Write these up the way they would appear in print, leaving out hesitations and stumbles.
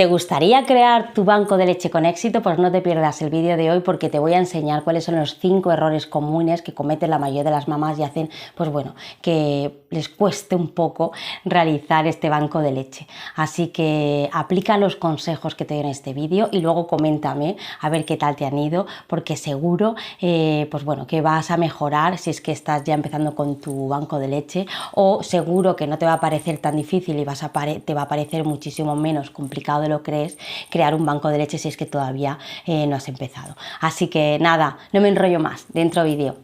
¿Te gustaría crear tu banco de leche con éxito? Pues no te pierdas el vídeo de hoy porque te voy a enseñar cuáles son los 5 errores comunes que cometen la mayoría de las mamás y hacen, pues bueno, que les cueste un poco realizar este banco de leche. Así que aplica los consejos que te doy en este vídeo y luego coméntame a ver qué tal te han ido, porque seguro, pues bueno, que vas a mejorar si es que estás ya empezando con tu banco de leche, o seguro que no te va a parecer tan difícil y te va a parecer muchísimo menos complicado de lo crees crear un banco de leche si es que todavía no has empezado. Así que nada, no me enrollo más, dentro vídeo.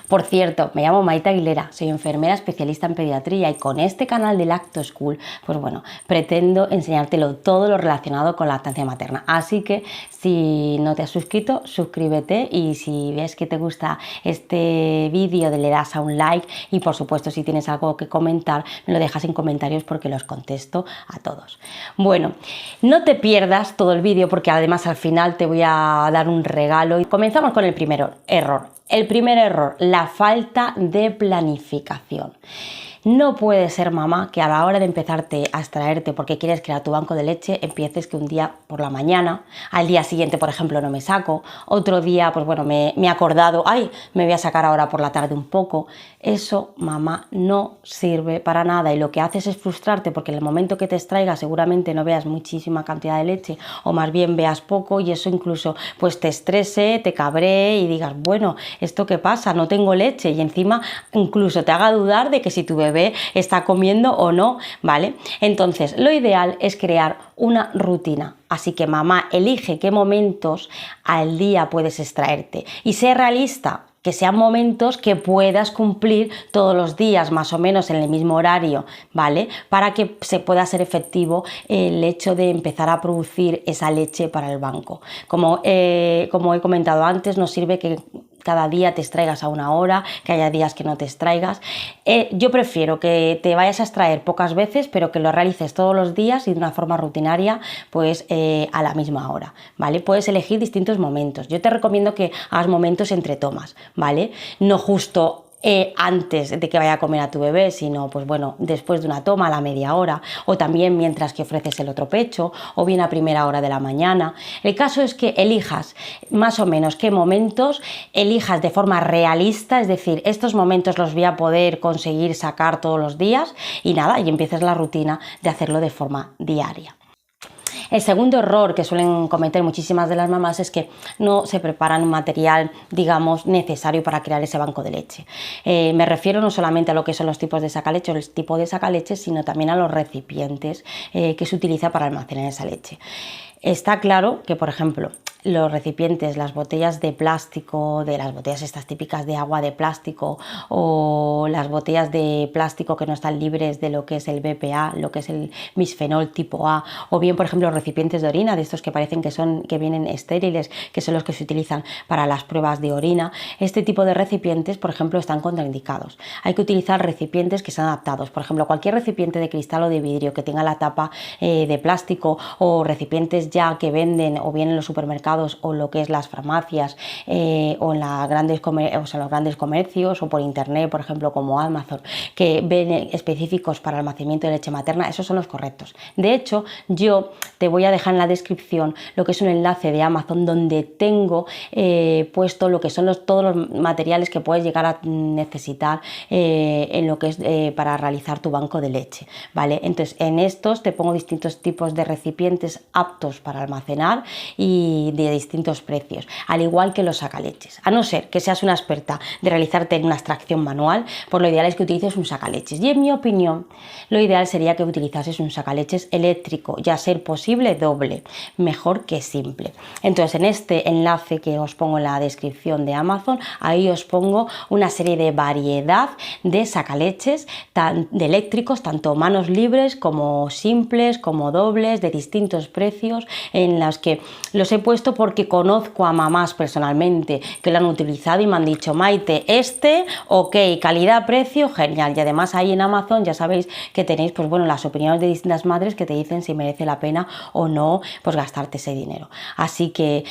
Por cierto, me llamo Maite Aguilera, soy enfermera especialista en pediatría y con este canal de Lacto School, pues bueno, pretendo enseñártelo todo lo relacionado con lactancia materna. Así que si no te has suscrito, suscríbete, y si ves que te gusta este vídeo, le das a un like, y por supuesto si tienes algo que comentar, me lo dejas en comentarios porque los contesto a todos. Bueno, no te pierdas todo el vídeo porque además al final te voy a dar un regalo. Y comenzamos con el primer error. El primer error, la falta de planificación. No puede ser, mamá, que a la hora de empezarte a extraerte porque quieres crear tu banco de leche, empieces que un día por la mañana, al día siguiente, por ejemplo, no me saco, otro día, pues bueno, me he acordado, ay, me voy a sacar ahora por la tarde un poco. Eso, mamá, no sirve para nada, y lo que haces es frustrarte porque en el momento que te extraigas seguramente no veas muchísima cantidad de leche, o más bien veas poco, y eso incluso pues te estrese, te cabree y digas, bueno, ¿esto qué pasa? No tengo leche, y encima incluso te haga dudar de que si tu bebé está comiendo o no, ¿vale? Entonces, lo ideal es crear una rutina. Así que, mamá, elige qué momentos al día puedes extraerte y sé realista, que sean momentos que puedas cumplir todos los días, más o menos en el mismo horario, ¿vale? Para que se pueda ser efectivo el hecho de empezar a producir esa leche para el banco. Como he comentado antes, nos sirve que cada día te extraigas a una hora, que haya días que no te extraigas. Yo prefiero que te vayas a extraer pocas veces, pero que lo realices todos los días y de una forma rutinaria, pues a la misma hora, ¿vale? Puedes elegir distintos momentos. Yo te recomiendo que hagas momentos entre tomas, ¿vale? No justo antes de que vaya a comer a tu bebé, sino pues bueno, después de una toma a la media hora, o también mientras que ofreces el otro pecho, o bien a primera hora de la mañana. El caso es que elijas más o menos qué momentos, elijas de forma realista, es decir, estos momentos los voy a poder conseguir sacar todos los días, y nada, y empieces la rutina de hacerlo de forma diaria. El segundo error que suelen cometer muchísimas de las mamás es que no se preparan un material, digamos, necesario para crear ese banco de leche. Me refiero no solamente a lo que son los tipos de sacaleche o el tipo de sacaleche, sino también a los recipientes que se utiliza para almacenar esa leche. Está claro que, por ejemplo, los recipientes, las botellas de plástico, de las botellas estas típicas de agua de plástico, o las botellas de plástico que no están libres de lo que es el BPA, lo que es el bisfenol tipo A, o bien, por ejemplo, los recipientes de orina, de estos que parecen que vienen estériles, que son los que se utilizan para las pruebas de orina. Este tipo de recipientes, por ejemplo, están contraindicados. Hay que utilizar recipientes que sean adaptados. Por ejemplo, cualquier recipiente de cristal o de vidrio que tenga la tapa de plástico, o recipientes ya que venden o bien en los supermercados o lo que es las farmacias, o en los grandes comercios, o por internet, por ejemplo, como Amazon, que ven específicos para almacenamiento de leche materna, esos son los correctos. De hecho, yo te voy a dejar en la descripción lo que es un enlace de Amazon donde tengo puesto lo que son todos los materiales que puedes llegar a necesitar en lo que es para realizar tu banco de leche, ¿vale? Entonces, en estos te pongo distintos tipos de recipientes aptos para almacenar y de distintos precios, al igual que los sacaleches. A no ser que seas una experta de realizarte una extracción manual, pues lo ideal es que utilices un sacaleches, y en mi opinión lo ideal sería que utilizases un sacaleches eléctrico, ya ser posible doble, mejor que simple. Entonces, en este enlace que os pongo en la descripción de Amazon, ahí os pongo una serie de variedad de sacaleches de eléctricos, tanto manos libres como simples, como dobles, de distintos precios, en los que los he puesto esto porque conozco a mamás personalmente que lo han utilizado y me han dicho, Maite, ok, calidad-precio, genial. Y además ahí en Amazon ya sabéis que tenéis, pues bueno, las opiniones de distintas madres que te dicen si merece la pena o no, pues gastarte ese dinero. Así que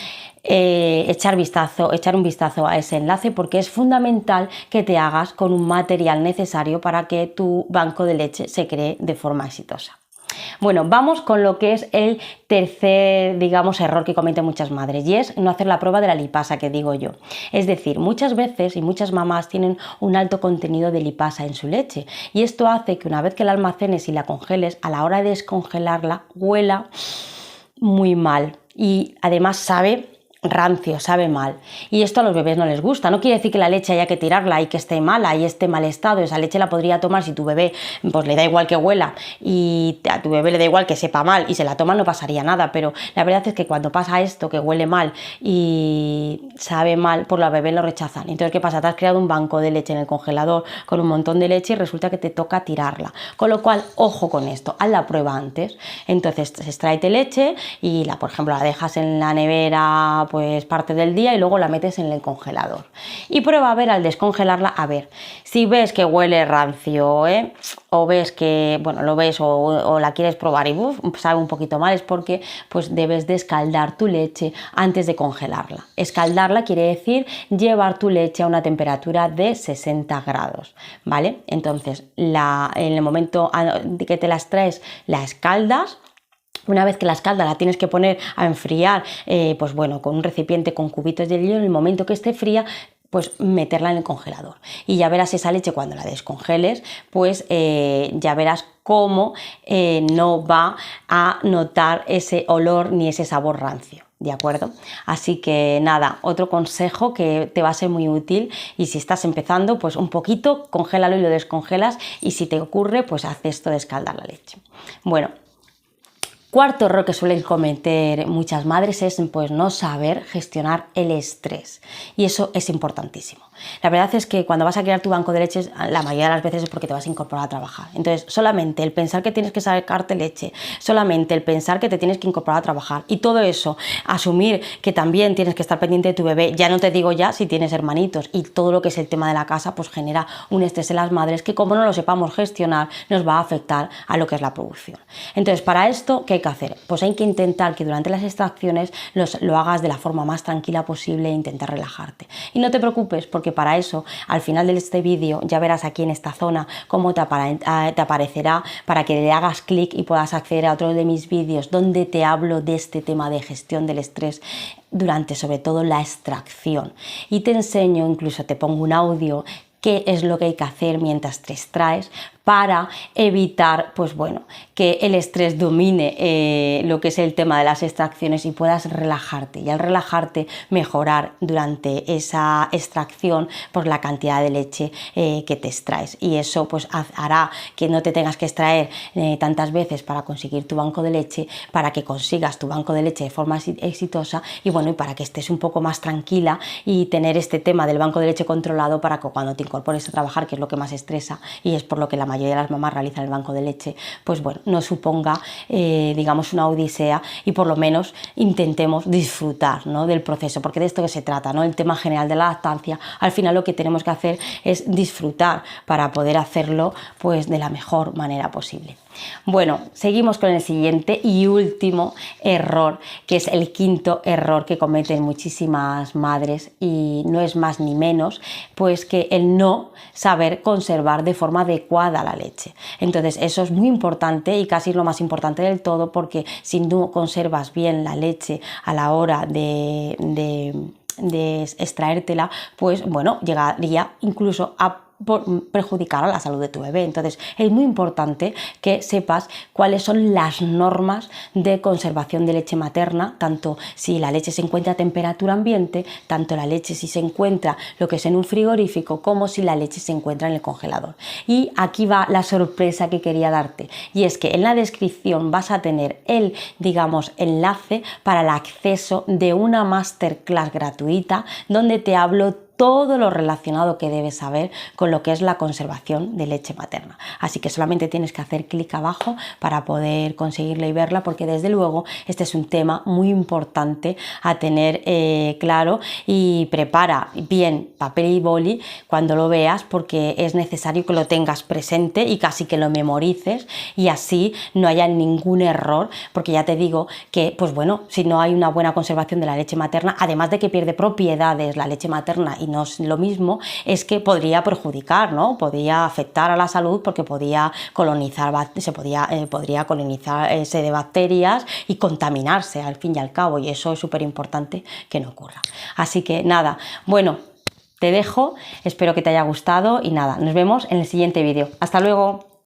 echar un vistazo a ese enlace, porque es fundamental que te hagas con un material necesario para que tu banco de leche se cree de forma exitosa. Bueno, vamos con lo que es el tercer, digamos, error que cometen muchas madres, y es no hacer la prueba de la lipasa, que digo yo. Es decir, muchas veces y muchas mamás tienen un alto contenido de lipasa en su leche, y esto hace que una vez que la almacenes y la congeles, a la hora de descongelarla huela muy mal y además sabe rancio, sabe mal, y esto a los bebés no les gusta. No quiere decir que la leche haya que tirarla y que esté mala y esté mal estado. Esa leche la podría tomar si tu bebé pues le da igual que huela y a tu bebé le da igual que sepa mal y se la toma, no pasaría nada, pero la verdad es que cuando pasa esto, que huele mal y sabe mal, pues los bebés lo rechazan. Entonces, ¿qué pasa? Te has creado un banco de leche en el congelador con un montón de leche y resulta que te toca tirarla, con lo cual, ojo con esto, haz la prueba antes. Entonces, extráete leche y por ejemplo, la dejas en la nevera pues parte del día y luego la metes en el congelador y prueba a ver al descongelarla, a ver si ves que huele rancio, o ves que, bueno, lo ves o la quieres probar y sabe un poquito mal, es porque pues debes de escaldar tu leche antes de congelarla. Escaldarla quiere decir llevar tu leche a una temperatura de 60 grados, ¿vale? Entonces en el momento que te la extraes, la escaldas. Una vez que la escalda la tienes que poner a enfriar, pues bueno, con un recipiente con cubitos de hielo. En el momento que esté fría, pues meterla en el congelador y ya verás esa leche cuando la descongeles, pues ya verás cómo no va a notar ese olor ni ese sabor rancio. ¿De acuerdo? Así que nada, otro consejo que te va a ser muy útil, y si estás empezando, pues un poquito, congélalo y lo descongelas, y si te ocurre, pues haz esto de escaldar la leche. Bueno, cuarto error que suelen cometer muchas madres es pues no saber gestionar el estrés, y eso es importantísimo. La verdad es que cuando vas a crear tu banco de leches, la mayoría de las veces es porque te vas a incorporar a trabajar. Entonces, solamente el pensar que tienes que sacarte leche, solamente el pensar que te tienes que incorporar a trabajar, y todo eso, asumir que también tienes que estar pendiente de tu bebé, ya no te digo ya si tienes hermanitos, y todo lo que es el tema de la casa, pues genera un estrés en las madres que, como no lo sepamos gestionar, nos va a afectar a lo que es la producción. Entonces, para esto, ¿qué hay que hacer? Pues hay que intentar que durante las extracciones lo hagas de la forma más tranquila posible e intentar relajarte. Y no te preocupes, porque para eso, al final de este vídeo, ya verás aquí en esta zona cómo te aparecerá para que le hagas clic y puedas acceder a otro de mis vídeos donde te hablo de este tema de gestión del estrés durante sobre todo la extracción. Y te enseño, incluso te pongo un audio, qué es lo que hay que hacer mientras te extraes para evitar, pues bueno, que el estrés domine lo que es el tema de las extracciones y puedas relajarte, y al relajarte mejorar durante esa extracción por la cantidad de leche que te extraes, y eso pues hará que no te tengas que extraer tantas veces para conseguir tu banco de leche, para que consigas tu banco de leche de forma exitosa, y bueno, y para que estés un poco más tranquila y tener este tema del banco de leche controlado para que cuando te incorpores a trabajar, que es lo que más estresa y es por lo que la mayoría de las mamás realizan el banco de leche, pues bueno, no suponga digamos una odisea, y por lo menos intentemos disfrutar, ¿no?, del proceso, porque de esto que se trata, ¿no?, el tema general de la lactancia. Al final lo que tenemos que hacer es disfrutar para poder hacerlo pues de la mejor manera posible. Bueno, seguimos con el siguiente y último error, que es el quinto error que cometen muchísimas madres, y no es más ni menos pues que el no saber conservar de forma adecuada la leche. Entonces eso es muy importante y casi lo más importante del todo, porque si no conservas bien la leche a la hora de extraértela, pues bueno, llegaría incluso a perjudicar a la salud de tu bebé. Entonces es muy importante que sepas cuáles son las normas de conservación de leche materna, tanto si la leche se encuentra a temperatura ambiente, tanto la leche si se encuentra lo que es en un frigorífico, como si la leche se encuentra en el congelador. Y aquí va la sorpresa que quería darte, y es que en la descripción vas a tener el, digamos, enlace para el acceso de una masterclass gratuita donde te hablo todo lo relacionado que debes saber con lo que es la conservación de leche materna. Así que solamente tienes que hacer clic abajo para poder conseguirla y verla, porque desde luego este es un tema muy importante a tener claro, y prepara bien papel y boli cuando lo veas, porque es necesario que lo tengas presente y casi que lo memorices, y así no haya ningún error, porque ya te digo que, pues bueno, si no hay una buena conservación de la leche materna, además de que pierde propiedades la leche materna y no es lo mismo, es que podría perjudicar, ¿no? Podría afectar a la salud, porque podría colonizar, podría colonizarse de bacterias y contaminarse al fin y al cabo, y eso es súper importante que no ocurra. Así que nada, bueno, te dejo, espero que te haya gustado y nada, nos vemos en el siguiente vídeo. ¡Hasta luego!